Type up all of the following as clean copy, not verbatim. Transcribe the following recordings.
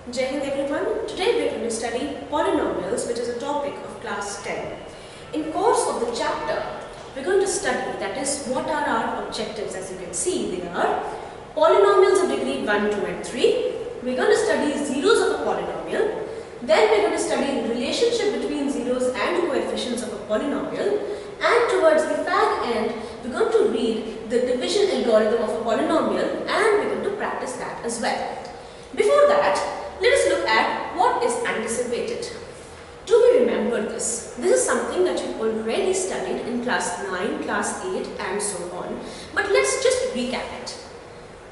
Jai Hind everyone. Today we are going to study polynomials, which is a topic of class 10. In course of the chapter, we are going to study, that is, what are our objectives. As you can see, they are polynomials of degree 1, 2 and 3. We are going to study zeros of a polynomial. Then we are going to study the relationship between zeros and coefficients of a polynomial. And towards the fag end, we are going to read the division algorithm of a polynomial, and we are going to practice that as well. Before that, let us look at what is anticipated. Do we remember this? This is something that you already studied in class 9, class 8 and so on. But let's just recap it.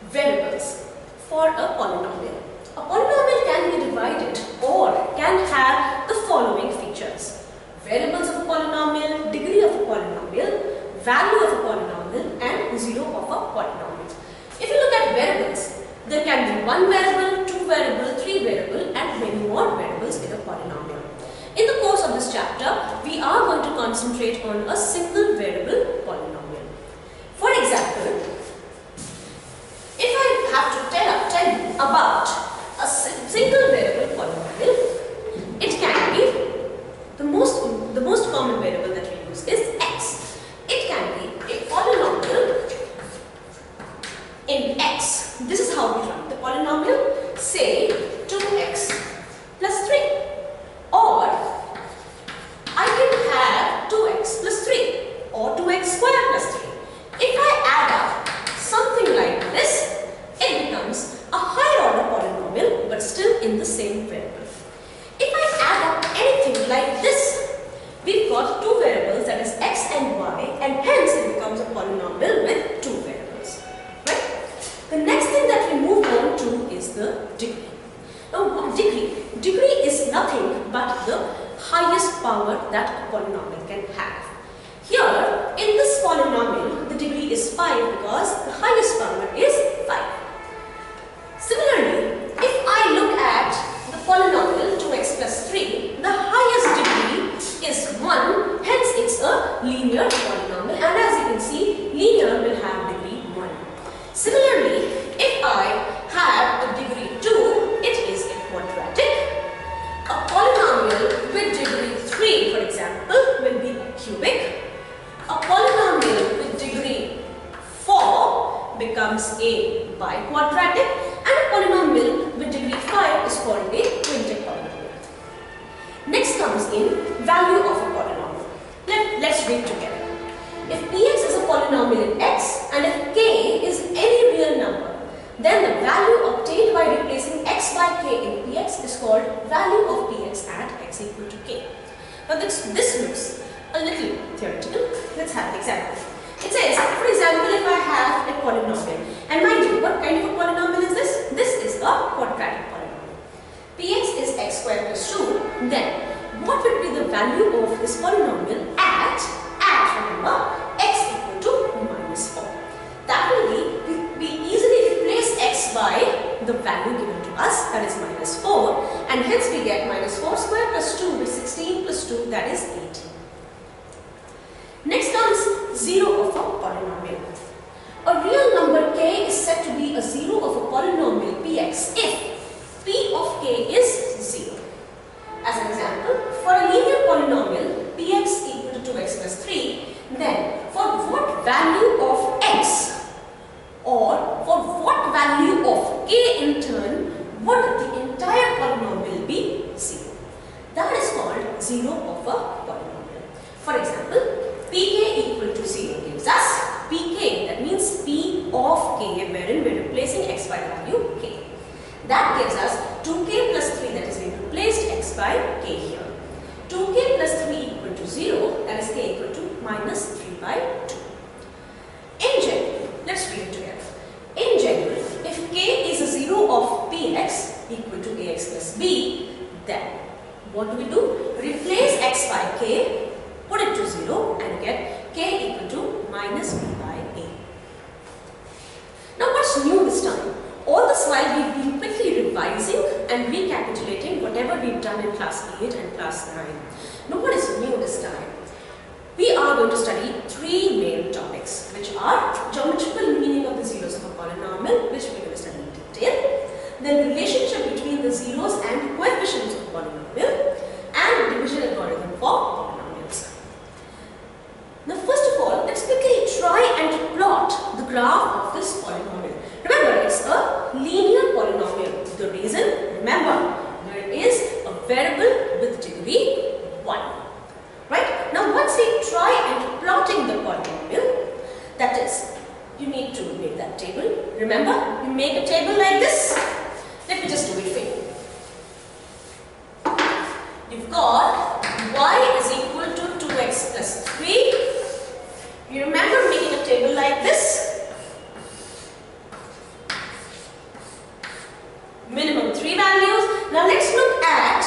Variables for a polynomial. A polynomial can be divided or can have the following features. Variables of a polynomial, degree of a polynomial, value of a polynomial and zero of a polynomial. If you look at variables, there can be one variable, two variable, three variable and many more variables in a polynomial. In the course of this chapter, we are going to concentrate on a single variable polynomial. For example, if I have to tell you about a single variable polynomial, it can be the most common variable that we use is x. It can be a polynomial in x. This is how we write the polynomial. Say 2x plus 3, or I can have 2x plus 3 or 2x square plus 3. If I add up something like this, it becomes a higher order polynomial but still in the same variable. If I add up anything like this, we've got two variables, that is x and y, and hence it becomes a polynomial with two variables. Right? The next thing that we move on to is the degree. Now, degree is nothing but the highest power that a polynomial can have. Here, in this polynomial, the degree is 5 because the highest power is 5. Similarly, if I look at the polynomial 2x plus 3, the highest degree is 1, hence it's a linear polynomial, and as you can see, linear will have degree 1. Similarly, if I have a degree 2, it is a quadratic. A polynomial with degree 3, for example, will be cubic. A polynomial with degree 4 becomes a biquadratic, and a polynomial with degree 5 is called a quintic polynomial. Next comes in value of a polynomial. Let's read together. If px is a polynomial in x and if k is any real number, then the value obtained by replacing x by k in px is called value of px at x equal to k. Now this looks a little theoretical. Let's have an example. It says, for example, if I have a polynomial, and mind you, what kind of a polynomial is this? This is a quadratic polynomial. Px is x squared plus 2. Then, what would be the value of this polynomial at remember, x equal to minus 4. That will be, we easily replace x by the value given to us, that is minus 4, and hence we get minus 4 squared plus 2 is 16 plus 2, that is 18. Next comes zero of a polynomial. A real number k is said to be a zero of a polynomial px if p of k is 0. As an example, for a linear polynomial px equal to 2x plus 3, then for what value of x or for what value of k in turn would the entire polynomial be 0? That is called zero of a polynomial. For example, pk equal to 0 gives us pk, that means p of k, wherein we are replacing x by value k. That gives us 2k plus 3, that is being replaced x by k here. 2k plus 3 equal to 0, that is k equal to minus 3 by 2. In general, let's read it together. In general, if k is a 0 of px equal to ax plus b, then what do? Replace x by k, put it to 0 and get k equal to minus b by a. Now what's new this time? All this while we've been quickly revising and recapitulating whatever we've done in class 8 and class 9. Now what is new this time? We are going to study three main topics, which are geometrical meaning of the zeros of a polynomial, which we're going to study in detail. Then relationship between the zeros and coefficients of polynomial and division algorithm for polynomials. Now first of all, let's quickly try and plot the graph of this polynomial. Remember, it's a linear polynomial. The reason, remember, there is a variable with degree 1. Right? Now once we try and plotting the polynomial, that is, you need to make that table. Remember, you make a table like this. Let me just do it for you. You've got y is equal to 2x plus 3. You remember making a table like this. Minimum 3 values. Now let's look at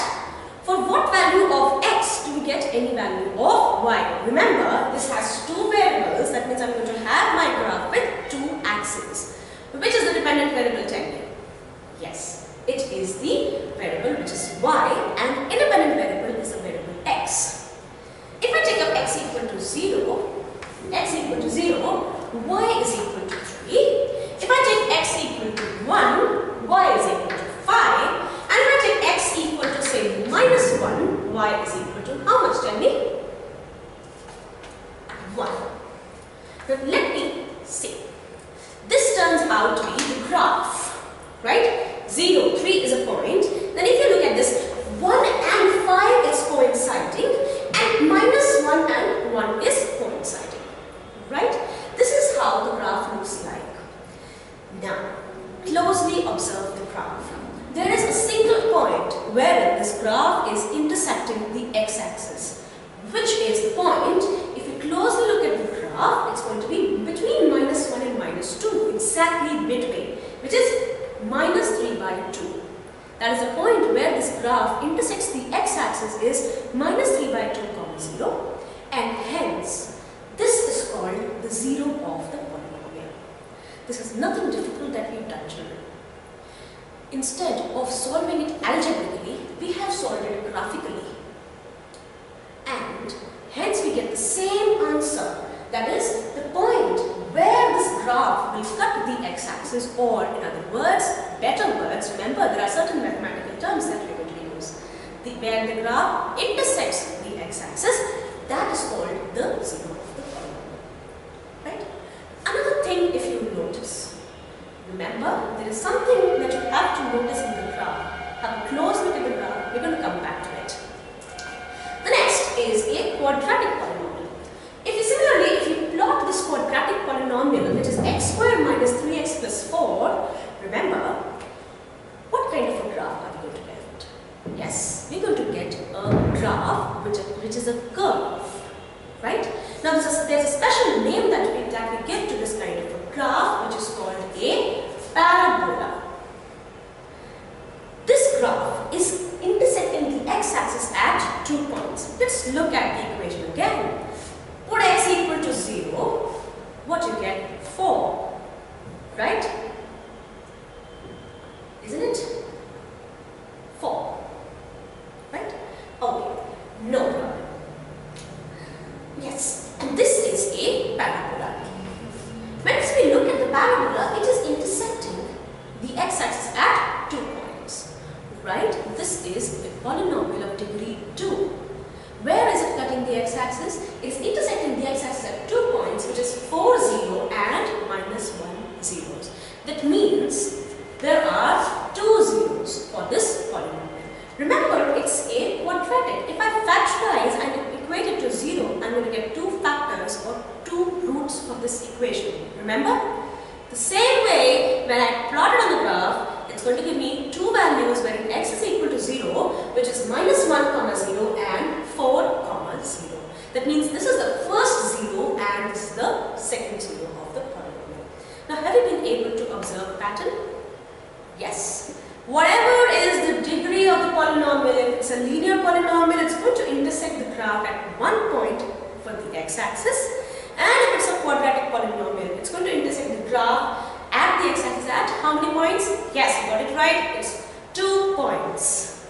for what value of x do we get any value of y. Remember, this has 2 variables. That means I'm going to have my graph with 2 axes. Which is the dependent variable, tell me? Yes, it is the variable which is y, and independent variable is the variable x. If I take up x equal to 0, y is equal to 3. If I take x equal to 1, y is equal to 5. And if I take x equal to say minus 1, y is equal to how much, tell me? 1. Now let me see. This turns out to be the graph, right? 0, 3 is a point. Then if you look at this, 1 and 5 is coinciding and minus 1 and 1 is coinciding, right? This is how the graph looks like. Now, closely observe the graph. There is a single point wherein this graph is intersecting the x-axis, which is the point, if you closely look at the graph, it's going to be between minus 1 and minus 2, exactly midway, which is minus 3 by 2. That is the point where this graph intersects the x-axis is minus 3 by 2, 0, and hence this is called the 0 of the polynomial. This is nothing difficult that we've done, children. Instead of solving it algebraically, we have solved it graphically. And hence we get the same answer. That is the point where this graph will cut the x-axis, or in other words, better words, remember there are certain mathematical terms that we are going to use. Where the graph intersects the x-axis, that is called the 0 of the polynomial. Right? Another thing, if you notice, remember there is something that you have to notice in the graph. Have a close look at the graph, we're going to come back to it. The next is a quadratic polynomial. If you plot this quadratic polynomial, which is x squared minus 3x plus 4, remember, what kind of a graph are we going to get? Yes, we're going to get a graph which is a curve, right? Now there's a special name that we give to this kind of a graph, which is called a parabola. This graph is intersecting the x-axis at 2 points. Let's look at the equation again. Put x equal to 0, what you get? 4, right? Isn't it? 4, right? Okay, no problem. Yes, and this is a parabola. Once we look at the parabola, it is intersecting the x-axis at 2 points, right? This is a polynomial of degree 2. Where is it cutting the x-axis? It is intersecting the x-axis at 2 points, which is 4, 0 and minus 1 zeros. That means there are 2 zeros for this polynomial. Remember, it's a quadratic. If I factorize and equate it to 0, I'm going to get 2 factors or 2 roots for this equation. Remember? The same way, when I plot it on the graph, it's going to give me 2 values wherein x is equal to 0, which is minus 1 comma 0 and 4 comma 0. That means this is the first 0 and this is the second 0 of the polynomial. Now, have you been able to observe a pattern? Yes. Whatever is the degree of the polynomial, if it's a linear polynomial, it's going to intersect the graph at 1 point for the x-axis. And if it's a quadratic polynomial, it's going to intersect the graph at the x-axis at how many points? Yes, you got it right. It's 2 points.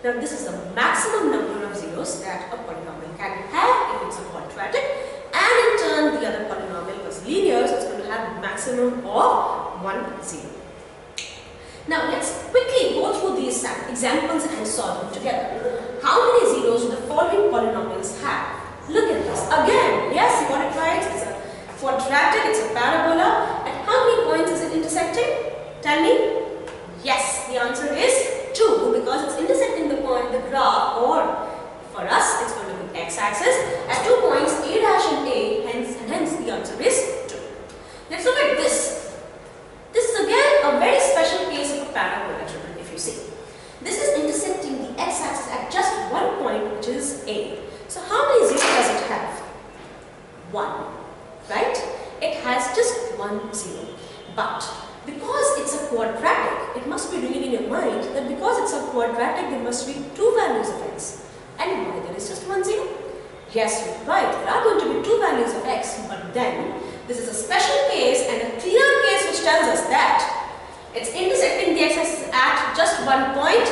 Now, this is the maximum number of zeros that a polynomial can have if it's a quadratic. And in turn, the other polynomial was linear, so it's going to have a maximum of 1 zero. Now, let's quickly go through the these examples and solve them together. How many zeros do the following polynomials have? Look at this. Again, yes, you got it right. It's a quadratic, it's a parabola. At how many points is it intersecting? Tell me. Yes, the answer is 2 because it's intersecting the point, the graph, or for us, it's going to be x-axis at 2 points, A dash and A, hence the answer is 2. Let's look at this. This is again a very special case of a parabola, children, if you see. This is intersecting the x-axis at just one point, which is A. So how many zeros does it have? 1, right? It has just 1 zero. But because it's a quadratic, it must be ringing in your mind that because it's a quadratic, there must be 2 values of x. And why there is just 1 zero? Yes, you're right. There are going to be 2 values of x, but then this is a special case and a clear case which tells us that it's intersecting the x-axis at just one point.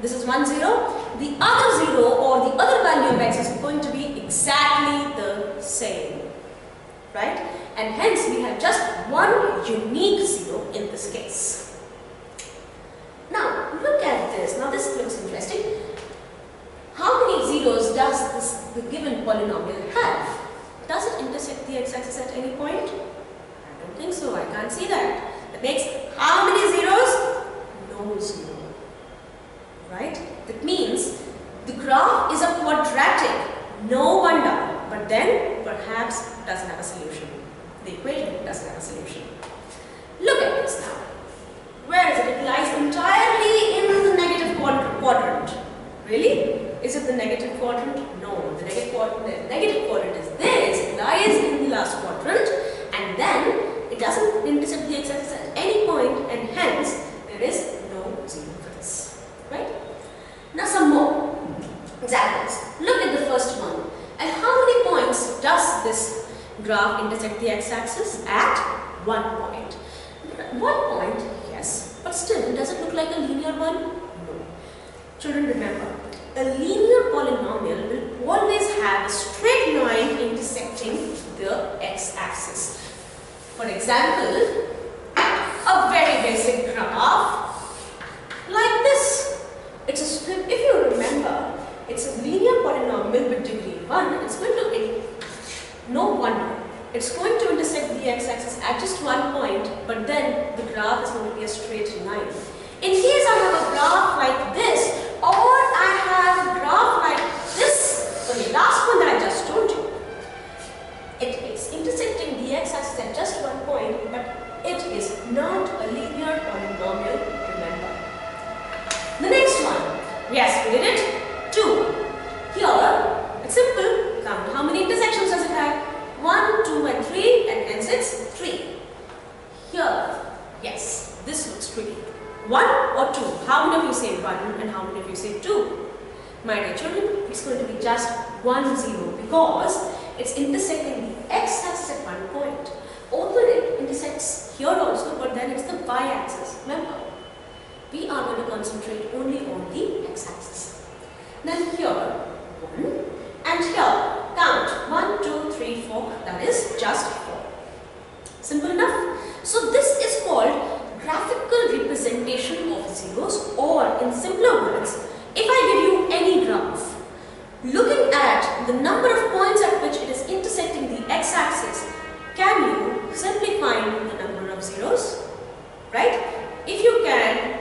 This is 1 0. The other 0 or the other value of x is going to be exactly the same, right? And hence we have just one unique 0 in this case. Now look at this. Now this looks interesting. How many zeros does the given polynomial have? Does it intersect the x-axis at any point? I don't think so. I can't see that. That makes how many zeros? No zero. Right? That means the graph is a quadratic. No wonder. But then perhaps it doesn't have a solution. The equation doesn't have a solution. Look at this now. Where is it? It lies entirely in the negative quadrant. Really? Is it the negative quadrant? No. The negative quadrant is this. It lies in the last quadrant and then it doesn't intersect the x-axis at any point and hence there is no zero for this. Right? Now some more examples. Look at the first one. At how many points does this graph intersect the x-axis? At 1 point. 1 point, yes. But still, does it look like a linear one? No. Children, remember, a linear polynomial will always have a straight line intersecting the x-axis. For example, a very basic graph like this. It's a strip, if you remember, it's a linear polynomial with degree 1. It's going to, no wonder, it's going to intersect the x-axis at just 1 point, but then the graph is going to be a straight line. In case I have a graph like this, or I have a graph like this, so the last one that I just told you, it is intersecting the x-axis at just 1 point, but it is not a linear polynomial, remember. The next one, yes, we did it, 2. Here, it's simple, count how many intersections does it have? 1, 2 and 3, and hence it's 3. Here, yes, this looks tricky. 1 or 2? How many of you say 1 and how many of you say 2? My dear children, it's going to be just 1 0 because it's intersecting the x-axis at 1 point. Although it intersects here also, but then it's the y-axis. Remember, we are going to concentrate only on the x-axis. Then here, 1 and here, count 1, 2, 3, 4, that is just 4. Simple enough. So this is called graphical representation of zeros, or in simpler words, if I give you any graph, looking at the number of points at which it is intersecting the x-axis, can you simply find the number of zeros? Right? If you can,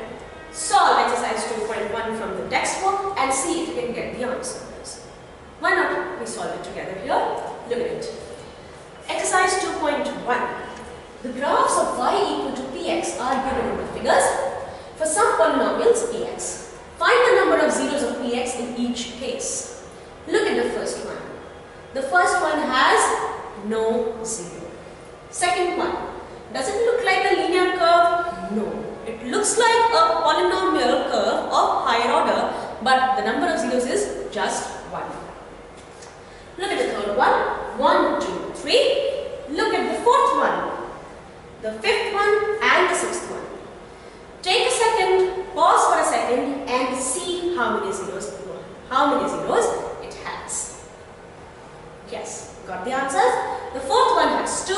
solve exercise 2.1 from the textbook and see if you can get the answer. Why not we solve it together here? Look at it. Exercise 2.1. The graphs of y equal to px are given in the figures. For some polynomials px, find the number of zeros of px in each case. Look at the first one. The first one has no zero. Second one, does it look like a linear curve? No. It looks like a polynomial curve of higher order, but the number of zeros is just 1. Look at the third one. 1, 2, 3. Look at the fourth one, the fifth one and the sixth one. Take a second, pause for a second and see how many zeros it has. Yes, got the answers? The fourth one has 2,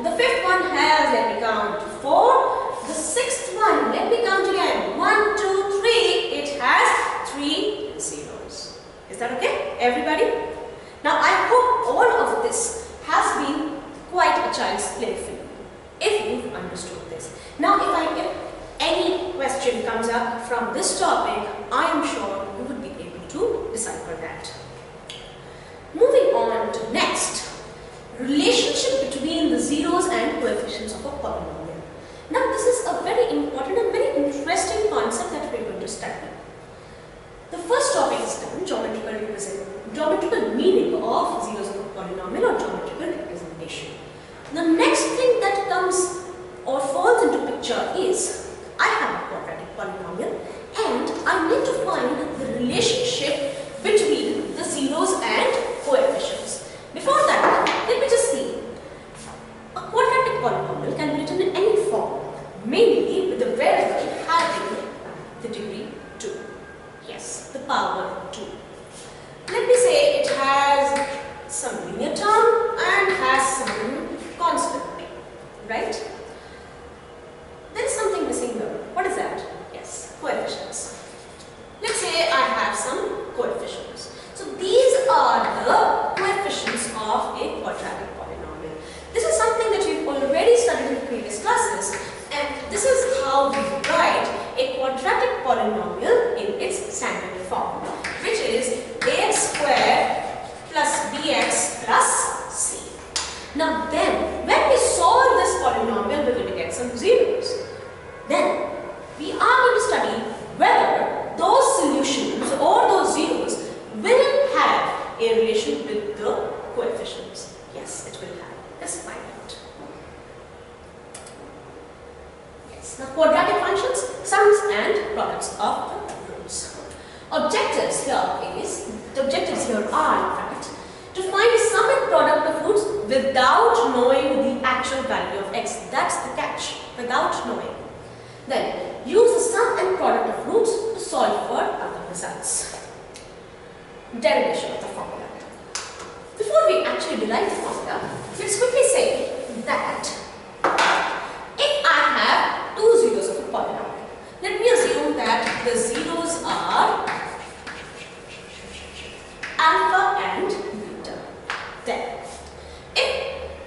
the fifth one has, let me count, 4, the sixth one, let me count again, 1, 2, 3, question comes up from this topic, I am sure you would be able to decipher that. Moving on to next, relationship between the zeros and coefficients of a polynomial. Now this is a very important and very interesting concept that we are going to study. The first topic is done, geometrical meaning of zeros of a polynomial or geometrical representation. The next thing that comes or falls into picture is, I have a quadratic polynomial and I need to find the relationship between the zeros and coefficients. Before that, let me just see. A quadratic polynomial can be written in any form, mainly with the variable having the degree 2. Yes, the power 2. Let me say it has some linear term and has some constant, right? There is something missing here. What is that? Yes, coefficients. Let's say I have some coefficients. So these are the coefficients of a quadratic polynomial. This is something that we've already studied in previous classes, and this is how we write a quadratic polynomial in its standard form, which is ax squared plus bx plus c. Now then, when we solve this polynomial, we're going to get some zeros. Then we are going to study whether those solutions or those zeros will have a relation with the coefficients. Yes, it will have. Let's find out. Yes, now quadratic functions, sums and products of the roots. Objectives here are, in fact, to find sum and product of roots without knowing the actual value of x. That's the catch, without knowing. Then, use the sum and product of roots to solve for other results. Derivation of the formula. Before we actually derive the formula, let's quickly say that if I have two zeros of a polynomial, let me assume that the zeros are alpha and beta. Then, if,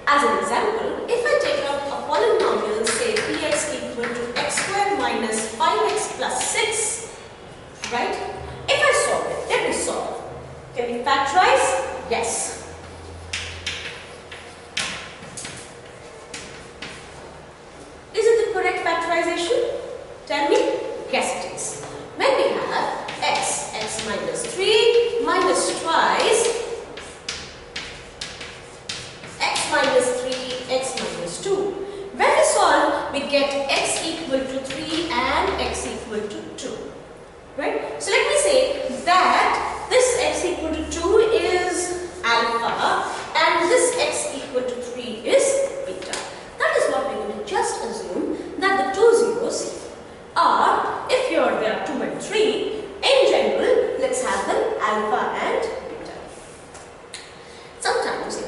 as an example, if I take up a polynomial, say px equal to x squared minus 5x plus 6, right? If I solve it, let me solve. Can we factorize? Yes. Is it the correct factorization? Tell me. Yes, it is. When we have x minus 3 minus twice x minus 3, x minus 2. When we solve, we get x equal to 3 and x equal to 2. Right? So let me say that this x equal to 2 is alpha and this x equal to 3 is beta. That is what we're going to just assume, that the two zeros are, if there are 2 and 3, in general, let's have them alpha and beta. Sometimes,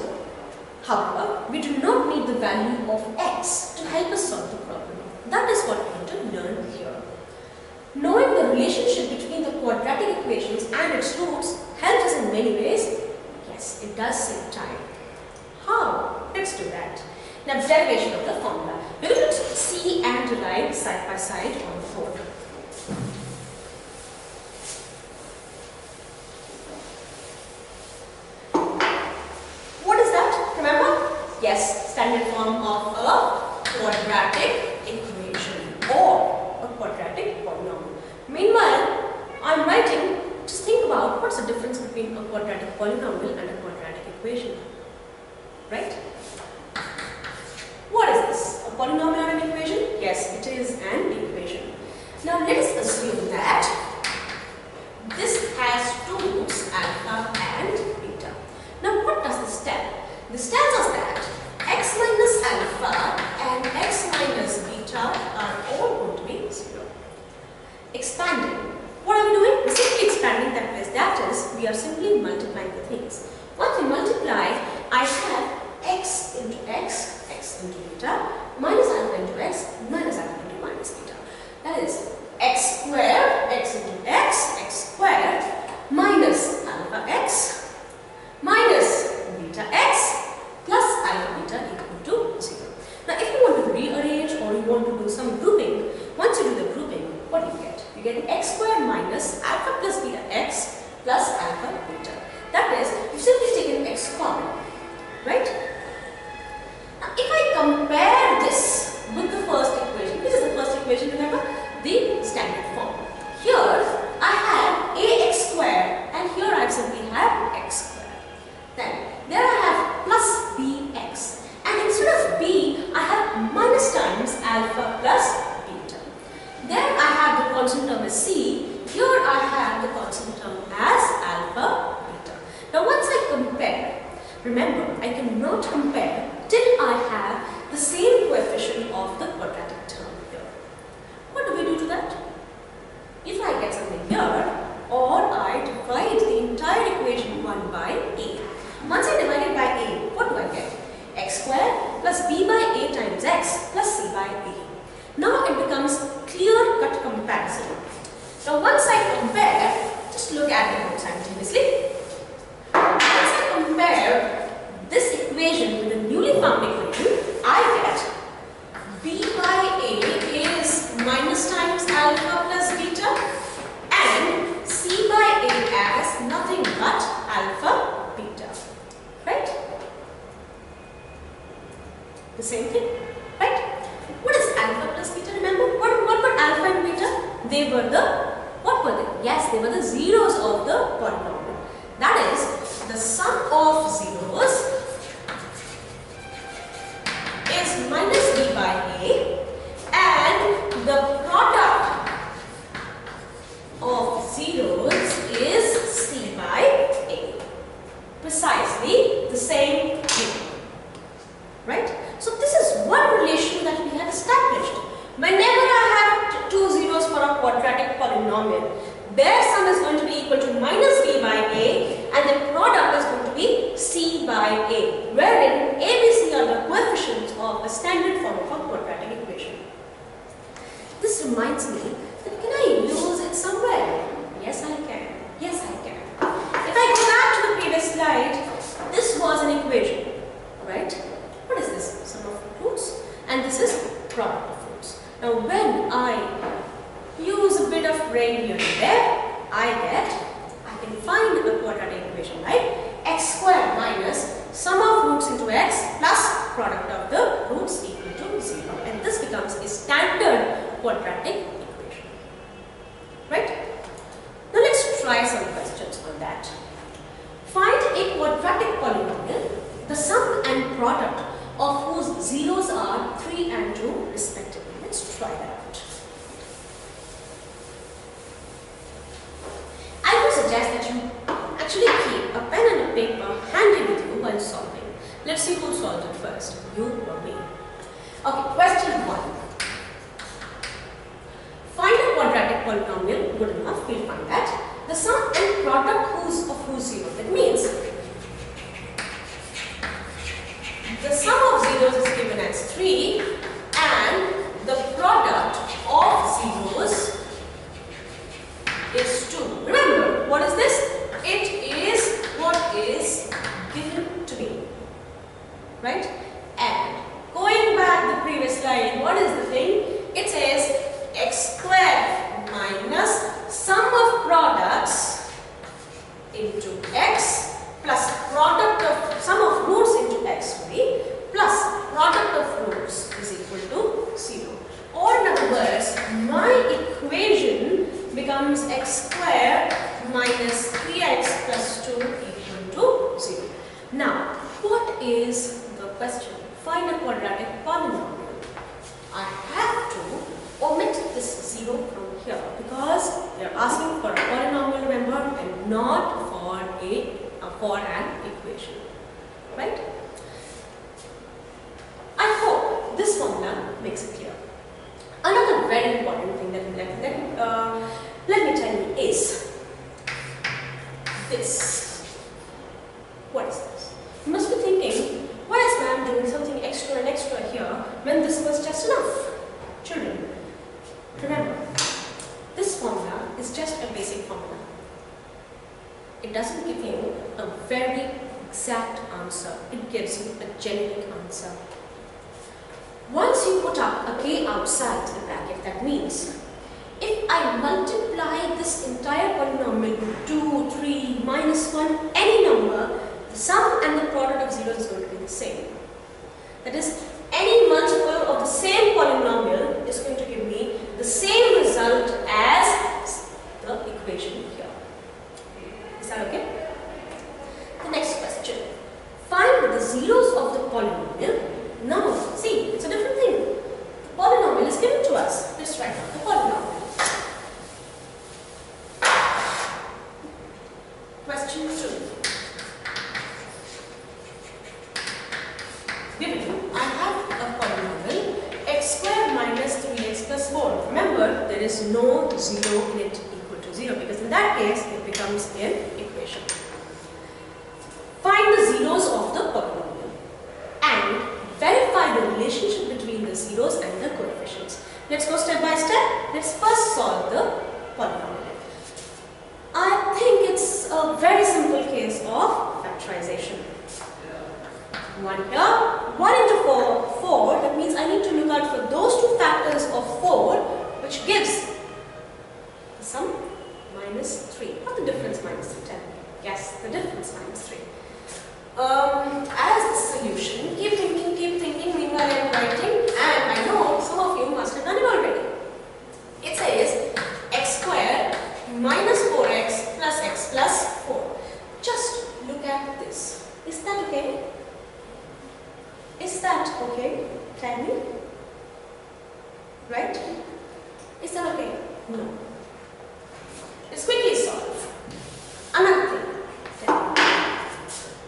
however, we do not need the value of x to help us solve the problem. That is what we want to learn here. Knowing the relationship between the quadratic equations and its roots helps us in many ways. Yes, it does save time. How? Let's do that. Now, derivation of the formula. We're going to see and derive side by side on the board. What is that? Remember? Yes, standard form of a quadratic equation or a quadratic polynomial. Meanwhile, I'm writing, just think about what's the difference between a quadratic polynomial and a quadratic equation. Right? What is this? A polynomial or an equation? Yes, it is an equation. Now let us assume that this has two roots, alpha and beta. Now what does this tell? This tells us that x minus alpha and x minus beta are all going to be 0. Expanding. What are we doing? We're simply expanding that place. That is, we are simply multiplying the things. Once we multiply, I have x into x, x into beta, minus alpha into x, minus alpha into minus beta. That is x squared, x into x squared, minus alpha x, minus beta x, plus alpha beta equal to 0. Now if you want to rearrange or you want to do some grouping, once you do the grouping, what You get x square minus alpha plus beta x plus alpha beta. That is, you've simply taken x common, right? Now, if I compare this with the first equation, which is the first equation, remember, the standard form. Here, I have ax square and here I simply have x square. Then, there I have plus bx. And instead of b, I have minus times alpha plus beta. Then I have the constant term as c. Here I have the constant term as alpha beta. Now once I compare, remember I cannot compare till I have the same coefficient of the quadratic term here. What do we do to that? If I get something here, or I divide the entire equation 1 by a. Once I divide it by a, what do I get? X square plus b by a times x plus c by a. Now it becomes clear-cut comparison. Now once I compare, just look at the both simultaneously. Once I compare this equation with the newly found equation, I get b by a is minus times alpha plus beta and c by a as nothing but alpha beta. Right? The same thing, right? What is alpha plus beta? Remember, what were alpha and beta? They were the, what were they? Yes, they were the zeros of the polynomial. That is, the sum of zeros is minus b by a and the product of zeros is c by a. Precisely the same thing, right? So this is one relation that we have established. Whenever I have two zeros for a quadratic polynomial, their sum is going to be equal to minus b by a and the product is going to be c by a, wherein a, b, c are the coefficients of a standard form of a quadratic equation. This reminds me that can I use it somewhere? Yes, I can. Yes, I can. If I go back to the previous slide, this was an equation, right? What is this? Sum of roots, and this is product of roots. Now when I use a bit of brain here and there, I can find a quadratic equation like x square minus sum of roots into x plus product of the roots equal to 0, and this becomes a standard quadratic equation, right? Now let's try some questions on that. Find a quadratic polynomial, the sum and product of whose zeros are 3 and 2 respectively. Let's try that out. I would suggest that you actually keep a pen and a paper handy with you while solving. Let's see who solved it first, you or me. Okay, question 1. Find a quadratic polynomial. Good enough, we'll find that. The sum and product of whose zero. That means the sum of zeros is given as 3 and the product of zeros is 2. Remember, what is this? It is what is given to me, right? And going back the previous slide, what is the thing? It says x squared minus sum of products into x plus product of sum of roots into x plus product of roots is equal to 0. Or in other words, my equation becomes x squared minus 3x plus 2 equal to 0. Now, what is the question? Find a quadratic polynomial. I have to omit this 0 from here because we are asking for a polynomial, remember, and not for an equation, right? I hope this formula makes it clear. Another very important thing that let me tell you is this. What is this? You must be thinking, why is ma'am doing something extra and extra here when this was just enough? Children, remember, this formula is just a basic formula. It doesn't give you a very exact answer. It gives you a generic answer. Once you put up a k outside the bracket, that means if I multiply this entire polynomial with 2, 3, minus 1, any number, the sum and the product of zeros is going to be the same. That is, any multiple of the same polynomial is going to give me the same result as the equation here. Is that okay? The next question. Find the zeros of the polynomial. Now, see, it's a different thing. The polynomial is given to us. Let's write down the polynomial. Question 2. Given, I have a polynomial x squared minus 3x plus 4. Remember, there is no 0 in it equal to 0 because in that case, it becomes an equation. Find the zeros of the polynomial and verify the relationship between the zeros and the coefficients. Let's go step by step. Let's first solve the polynomial. I think it's a very simple case of factorization. 1 here, 1 into 4, that means I need to look out for those two factors of 4, which gives the sum minus 3. Not the difference minus 10. Yes, the difference minus 3. As the solution, keep thinking, meanwhile I am writing, and I know some of you must have done it already. It says x squared minus 4x plus x plus 4. Just look at this. Is that okay? Is that okay? Tell me. Right? Is that okay? No. Let's quickly solve. Another thing.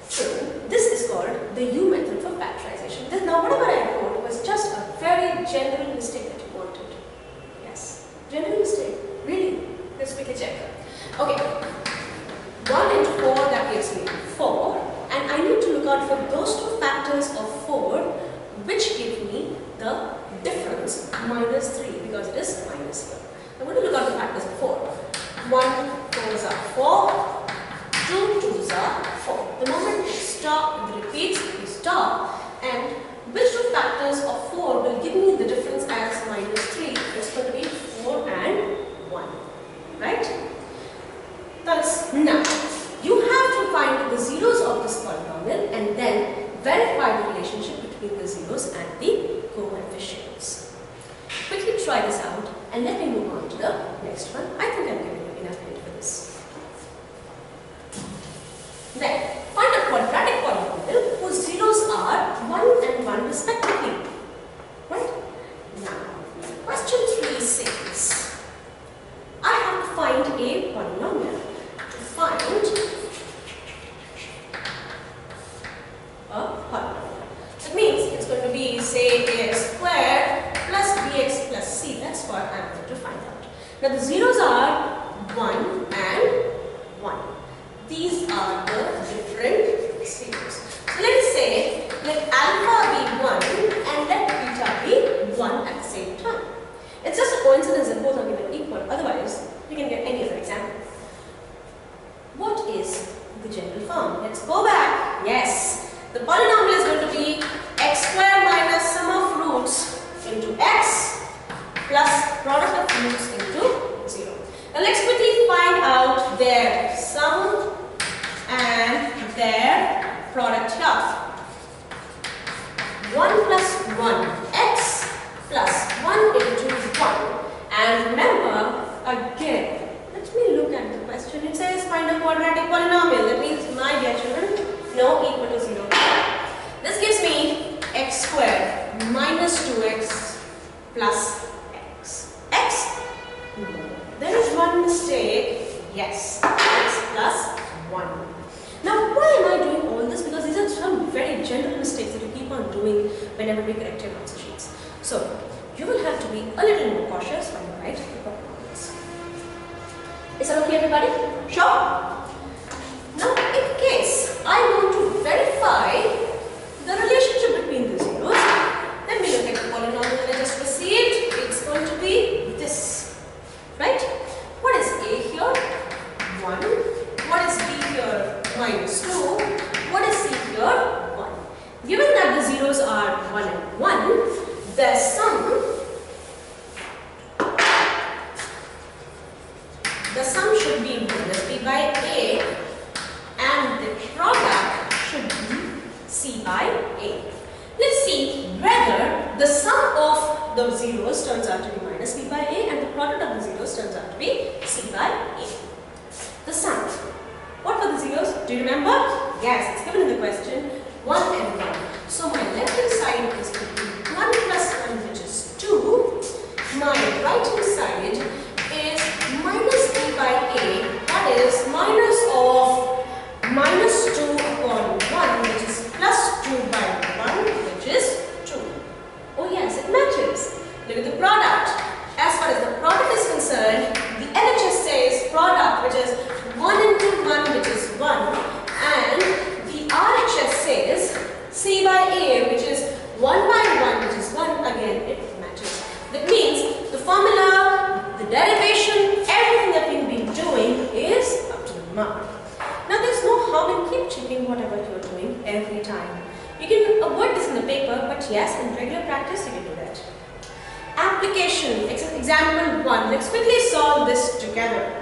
So, this is called the U method for factorization. Now, whatever I wrote was just a very general mistake that you wanted. Yes. General mistake. Really? Let's quickly check. Okay. 1 into 4, that gives me 4. And I need to look out for those two factors of 4 which give me the difference minus 3 because it is minus here. I'm going to look out the factors of 4. 1 4s are 4, 2 2s are 4. The moment it stop, it repeats, we stop, and which two factors of 4 will give me the difference as minus 3? It's going to be 4 and 1. Right? Thus, now, you have to find the zeros of this polynomial and then verify the relationship between the zeros and the coefficients. Quickly try this out and let me move on to the next one. I think I'm giving you enough hint for this. Then, find a quadratic polynomial whose zeros are 1 and 1 respectively. Right? Now, question 3 says, I have to find a polynomial. To find a polynomial. That means it's going to be, say, ax squared plus bx plus c. That's what I'm going to find out. Now, the zeros are 1 and 1. These are the different zeros. So, let's say, let alpha be 1 and let beta be 1 at the same time. It's just a coincidence that both are given equal. Otherwise, you can get any other example. What is the general form? Let's go back. Yes, the polynomial is going to be x squared minus sum of roots into x plus product of roots into 0. Now let's quickly find out their sum and their product here. 1 plus 1, x plus 1 into 1. And remember, again, let me look at the question. It says find a quadratic polynomial. That means, my dear children, no equal to 0. This gives me x squared minus 2x plus x. X? No. There is one mistake. Yes, x plus 1. Now, why am I doing all this? Because these are some very general mistakes that you keep on doing whenever we correct your answer sheets. So, you will have to be a little more cautious when you write the polynomials. Is that okay, everybody? Sure? Now, in case I want to verify the relationship between the zeros, let me look at the polynomial that I just received. It's going to be this. Right? What is a here? 1. What is b here? Minus 2. What is c here? 1. Given that the zeros are 1 and 1, their sum the sum should be minus b by a and the product should be c by a. Let's see whether the sum of the zeros turns out to be minus b by a and the product of the zeros turns out to be c by a. The sum. What were the zeros? Do you remember? Yes, it's given in the question 1 and 1. So my left hand side is going to be 1 plus 1, which is 2. My right hand side is minus b by a, that is minus of minus 2 upon 1, which is plus 2 by 1, which is 2. Oh yes, it matches. Look at the product. As far as the product is concerned, the LHS says product, which is 1 into 1, which is 1, and the RHS says c by a, which is 1 by 1, which is 1. Again, it matches. That means the formula, the derivation, everything that we've been doing is up to the mark. Now there's no harm in keep checking whatever you're doing every time. You can avoid this in the paper, but yes, in regular practice you can do that. Application, example 1. Let's quickly solve this together.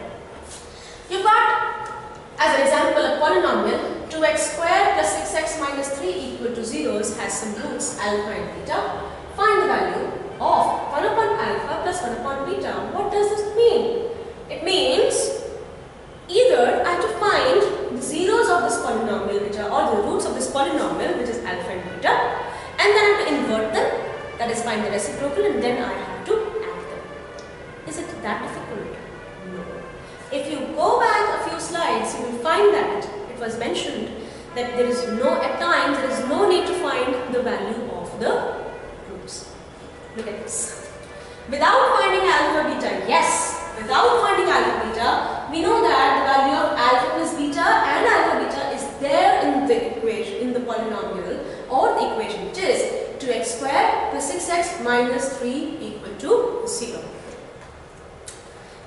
You've got, as an example, a polynomial 2x squared plus 6x minus 3 equal to zeros has some roots alpha and beta. Find the value of 1 upon alpha plus 1 upon beta. What does this mean? It means either I have to find the zeros of this polynomial, which are all the roots of this polynomial, which is alpha and beta, and then I have to invert them, that is find the reciprocal, and then I have to add them. Is it that difficult? No. If you go back a few slides, you will find that it was mentioned that there is no, at times there is no need to find the value of the roots. Look at this. Without finding alpha beta, yes, without finding alpha beta, we know that the value of alpha plus beta and alpha beta is there in the equation, in the polynomial or the equation, which is 2x squared plus 6x minus 3 equal to 0.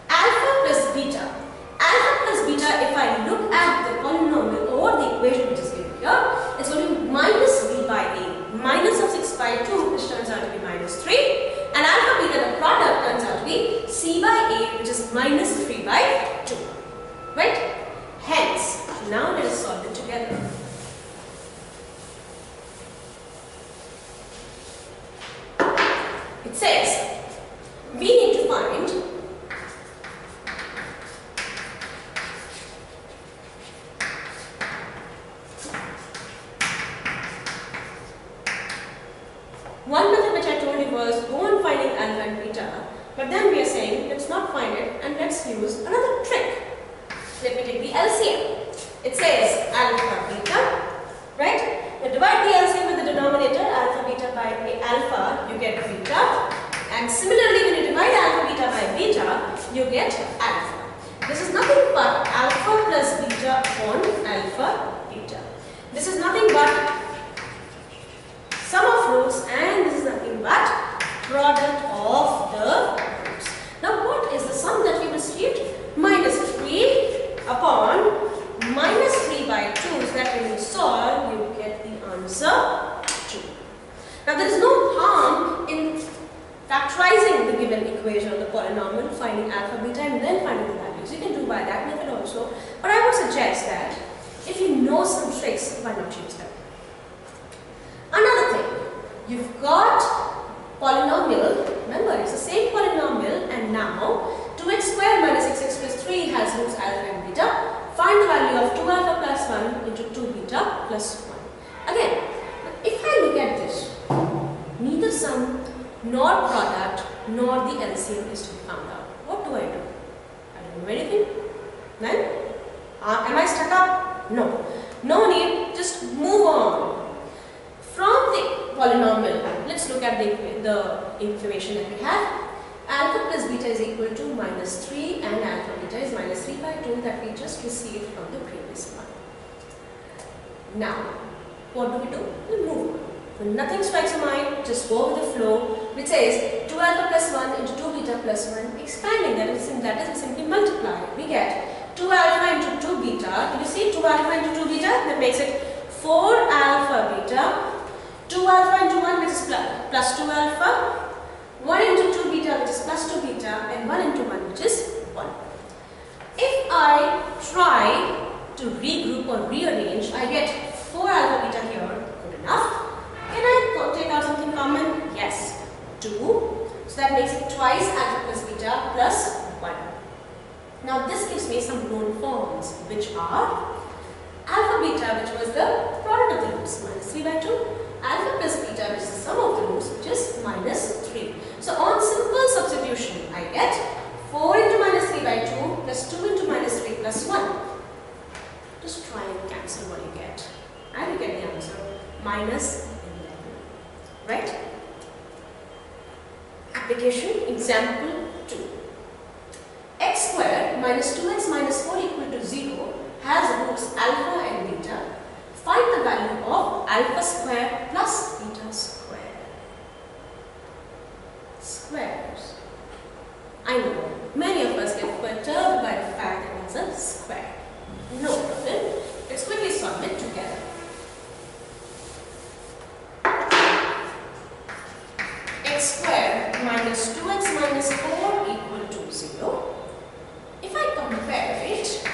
Alpha plus beta. Alpha plus beta, if I look at the polynomial or the equation which is given here, it's going to be minus b by a, minus of 6 by 2, which turns out to be minus 3, and alpha beta, the product, turns out to be c by a, which is minus 3 by 2. Right? Hence, now let us solve it together. It says we need to find one method which I told you was go on finding alpha and beta, but then we are saying let's not find it and let's use another trick. Let me take the LCM. It says alpha beta, right? Now divide the LCM with the denominator alpha beta by alpha, you get beta, and similarly when you divide alpha beta by beta, you get alpha. This is nothing but alpha plus beta upon alpha beta. This is nothing but sum of roots, and this is nothing but product of the roots. Now what is the sum that we received? Minus 3 upon minus 3 by 2, so that when you solve, you get the answer 2. Now there is no harm in factorizing the given equation of the polynomial, finding alpha, beta, and then finding the values. You can do by that method also, but I would suggest that if you know some tricks, why not use them? Another thing, you've got polynomial, remember it's the same polynomial, and now 2x squared minus 6x plus 3 has roots alpha and beta. Find the value of 2 alpha plus 1 into 2 beta plus 1. Again, if I look at this, neither sum nor product nor the LCM is to be found out. What do? I don't do anything. Then, am I stuck up? No. No need, just move on. From the polynomial, let's look at the information that we have. Alpha plus beta is equal to minus 3 and alpha beta is minus 3 by 2 that we just received from the previous one. Now, what do? We move on. When nothing strikes your mind, just go with the flow, which says 2 alpha plus 1 into 2 beta plus 1, expanding that is we simply multiply. We get 2 alpha into 2 beta. Did you see 2 alpha into 2 beta? That makes it 4 alpha beta. 2 alpha into 1, which is plus 2 alpha, 1 into 2 beta, which is plus 2 beta, and 1 into 1, which is 1. Now this gives me some known forms, which are alpha beta, which was the product of the roots, minus 3 by 2. Alpha plus beta, which is the sum of the roots, which is minus 3. So on simple substitution, I get 4 into minus 3 by 2 plus 2 into minus 3 plus 1. Just try and cancel what you get. And you get the answer, minus 11. Right? Application, example 2. X squared minus 2x minus 4 equal to 0 has roots alpha and beta. Find the value of alpha square plus beta square. Squares. I know, many of us get perturbed by the fact that it's a square. No problem. Let's quickly solve it together. X squared minus 2x minus 4 equal to 0. If I compare it,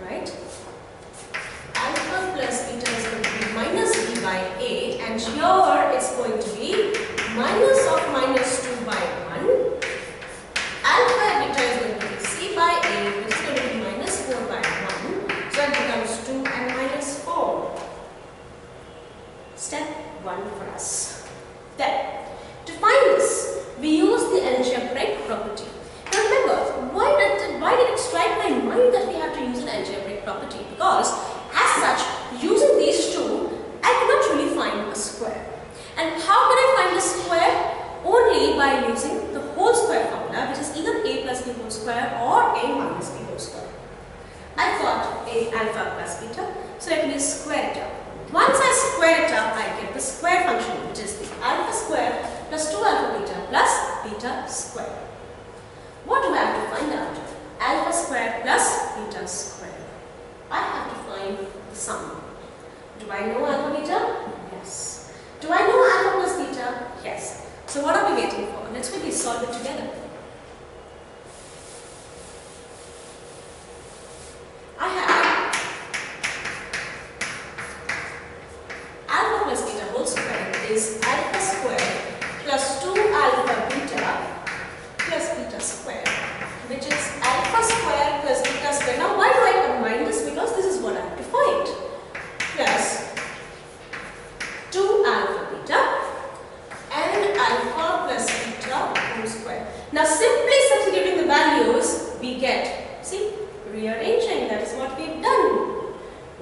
right, alpha plus beta is going to be minus b by a, and here it's going to be minus of minus 2 by 1. Alpha and beta is going to be c by a, which is going to be minus 4 by 1. So it becomes 2 and minus 4. Step 1 for us. Then, to find this, we use the algebraic property. Now remember, why did it strike my mind that we have to use an algebraic property? Because as such, using these two, I cannot really find a square. And how can I find a square? Only by using the whole square formula, which is either a plus b whole square or a minus b whole square. I got a alpha plus beta, so let me square it up. Once I square it up, I get the square function, which is the alpha square plus 2 alpha beta plus beta square. What do I have to find out? Alpha square plus beta square. I have to find the sum. Do I know alpha beta? Yes. Do I know alpha plus beta? Yes. So what are we waiting for? Let's quickly solve it together. I have alpha plus beta whole square is alpha square plus 2 alpha beta plus beta square, which is alpha square plus beta square. Now why do I combine this? Because this is what I have to find. Plus 2 alpha beta and alpha plus beta whole square. Now simply substituting the values, we get, see, rearranging. That is what we've done.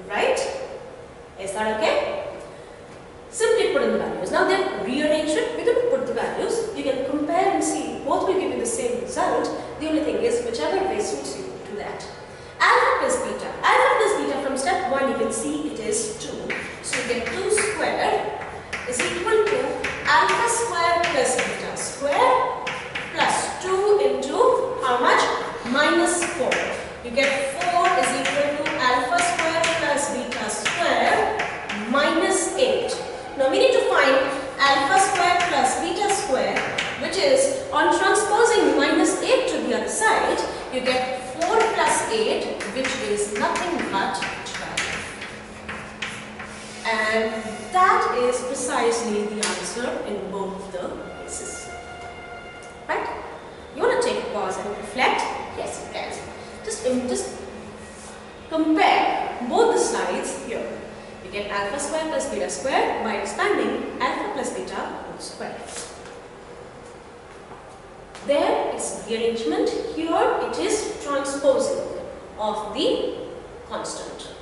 Right? Is that okay? Simply put in the values. Now then rearrange it. We're going to put the values. You can compare and see. Both will give you the same result. The only thing is whichever way suits you, do that. Alpha plus beta. Alpha plus beta from step 1 you can see it is 2. So you get 2 squared is equal to alpha square plus beta square plus 2 into how much? Minus 4. You get 4 is equal to alpha square plus beta square minus 8. Now we need to find alpha square plus beta square, which is on transposing minus 8 to the other side, you get 4 plus 8, which is nothing but 12. And that is precisely the answer in both the cases. Right? You want to take a pause and reflect? Yes, you can. Just compare both the slides here. You get alpha square plus beta square by expanding alpha plus beta whole square. There it's rearrangement. Here it is transposing of the constant.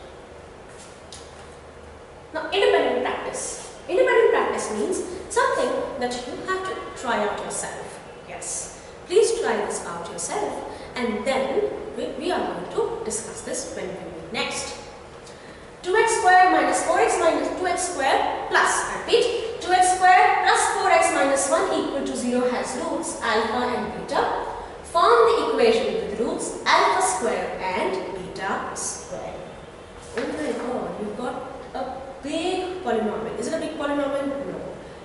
Now independent practice. Independent practice means something that you have to try out yourself. Yes. Please try this out yourself, and then we are going to discuss this when we meet next. 2x square minus 4x minus 2x square plus, repeat, 2x square plus 4x minus 1 equal to 0 has roots alpha and beta. Form the equation with roots alpha square and beta square. Oh my god, you've got a big polynomial. Is it a big polynomial? No.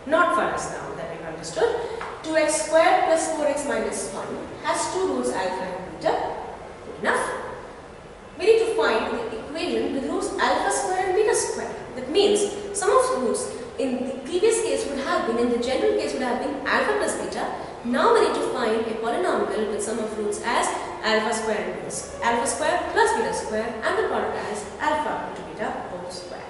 Not for us now that we've understood. 2x square plus 4x minus 1 has 2 roots alpha and beta. Good enough. We need to find the equation with roots alpha square and beta square. That means some of the roots in the previous case would have been, in the general case would have been alpha plus beta. Now we need to find a polynomial with sum of roots as alpha square plus beta square and the product as alpha into beta whole square.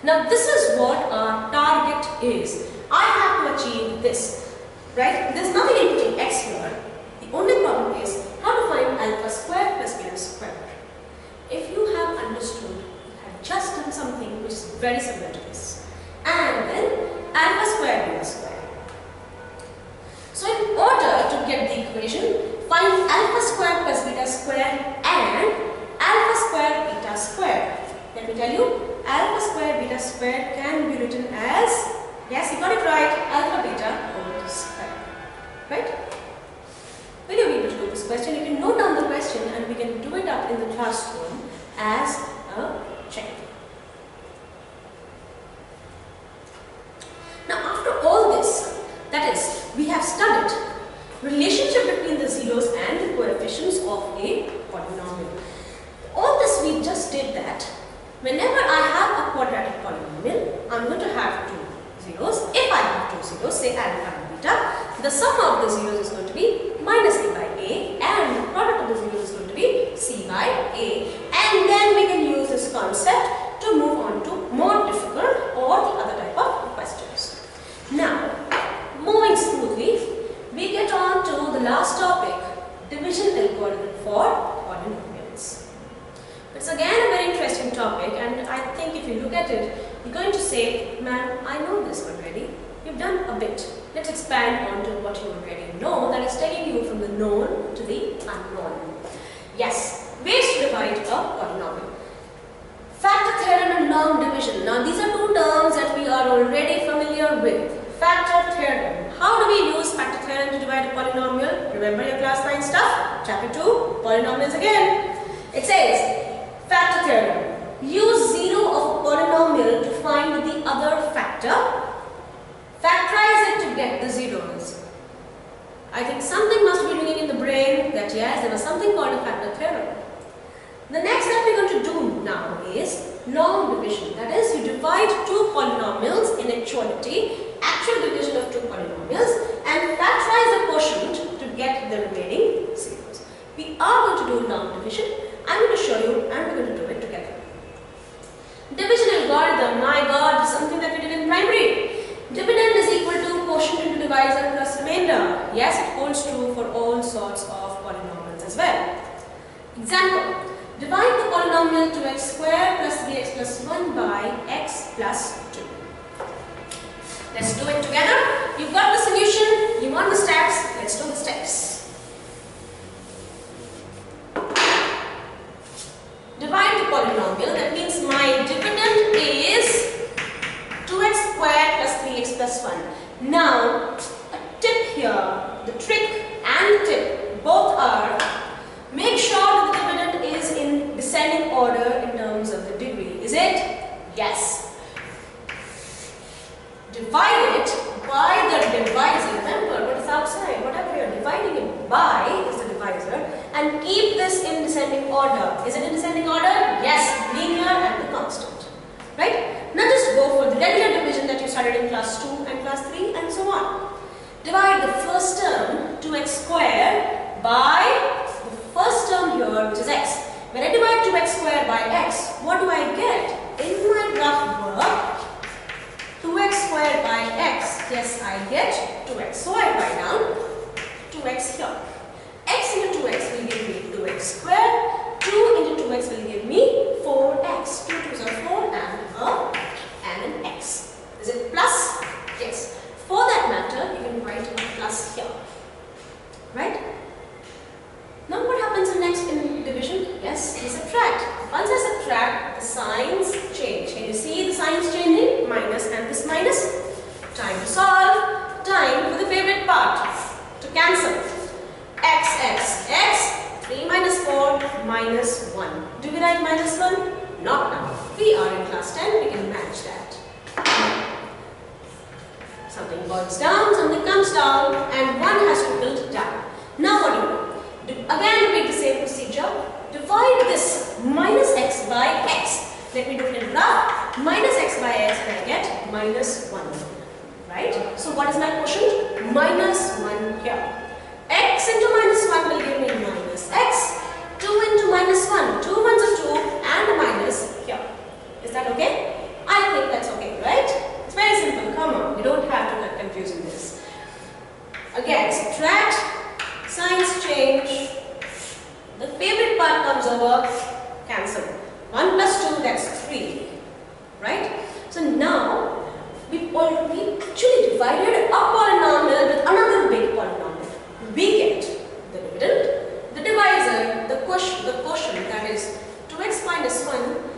Now this is what our target is. I have to achieve this, right? There's nothing in between x here. The only problem is how to find alpha square plus beta square. If you have understood, you have just done something which is very similar to this. And then alpha square beta square. So in order to get the equation, find alpha square plus beta square and alpha square beta square. Let me tell you, alpha square beta square can be written as, yes, you got it right, alpha beta whole square. Right? Will you be able to do this question? You can note down the question and we can do it up in the classroom as a check. Now after all this, that is, we have studied relationship between the zeros and the coefficients of a polynomial. All this we just did that. Whenever I have a quadratic polynomial, I'm going to have two zeros. If I have two zeros, say alpha and beta, the sum of the zeros is going to be minus a by a and the product of the zeros is going to be c by a. And then we can use this concept to move on to more difficult or the other type of questions. Now, moving smoothly, we get on to the last topic, division algorithm for polynomials. It's again a very interesting topic, and I think if you look at it, you're going to say, "Man, I know this already. You've done a bit. Let's expand on to what you already know, that is taking you from the known to the unknown." Yes, ways to divide a polynomial. Factor theorem and long division. Now these are two terms that we are already familiar with. Factor theorem. How do we use factor theorem to divide a polynomial? Remember your class 9 stuff? Chapter 2, polynomials again. It says, factor theorem. Use zero of a polynomial to find the other factor. Factorize it to get the zeros. I think something must be ringing in the brain that yes, there was something called a factor theorem. The next that we're going to do now is long division. That is, you divide two polynomials in actual division of two polynomials, and factorize the quotient to get the remaining zeros. We are going to do long division. I'm going to show you and we're going to do it together. Division algorithm, my God, something that we did in primary. Dividend is equal to quotient into divisor plus remainder. Yes, it holds true for all sorts of polynomials as well. Example. Divide the polynomial 2x square plus 3x plus 1 by x plus 2. Let's do it together. You've got the solution, you want the steps, let's do the steps. Divide the polynomial, that means my dividend is 2x square plus 3x plus 1. Now, a tip here, the trick and the tip both are, make sure that the dividend is in descending order in terms of the degree. Is it? Yes. Divide it by the divisor. Remember what is outside. Whatever you are dividing it by is the divisor. And keep this in descending order. Is it in descending order? Yes. Linear and the constant. Right? Now just go for the regular division that you started in class 2 and class 3 and so on. Divide the first term 2x square by the first term here, which is x. When I divide 2x square by x, what do I get? In my rough work, 2x square by x, yes, I get 2x. So I write down 2x here. X into 2x will give me 2x square. 2 into 2x will give me 4x. 2 2s are 4 and an x. Is it plus? Yes. For that matter, you can write a plus here. Right? Now what happens next in division? Yes, we subtract. Once I subtract, the signs change. Can you see the signs changing? Minus and this minus. Time to solve. Time for the favorite part. To cancel. X, x, x. 3 minus 4 minus 1. Do we write minus 1? Not now. We are in class 10. We can manage that. Something goes down, something comes down, and 1 has to build down. Now what do you do? Again repeat the same procedure. Divide this minus x by x. Let me do it in rough. Minus x by x and I get minus 1. right? So what is my quotient? Minus 1 here. X into minus 1 will give me minus x. 2 into minus 1. 2 ones are 2 and a minus here. Is that okay? I think that's okay, right? It's very simple. Come on. You don't have to get confused in this. Again, subtract. Signs change. The favorite part comes over. Cancel. 1 plus 2, that's 3. Right? So now, we actually divided a polynomial with another big polynomial. We get the dividend, the divisor, the quotient, that is 2x minus 1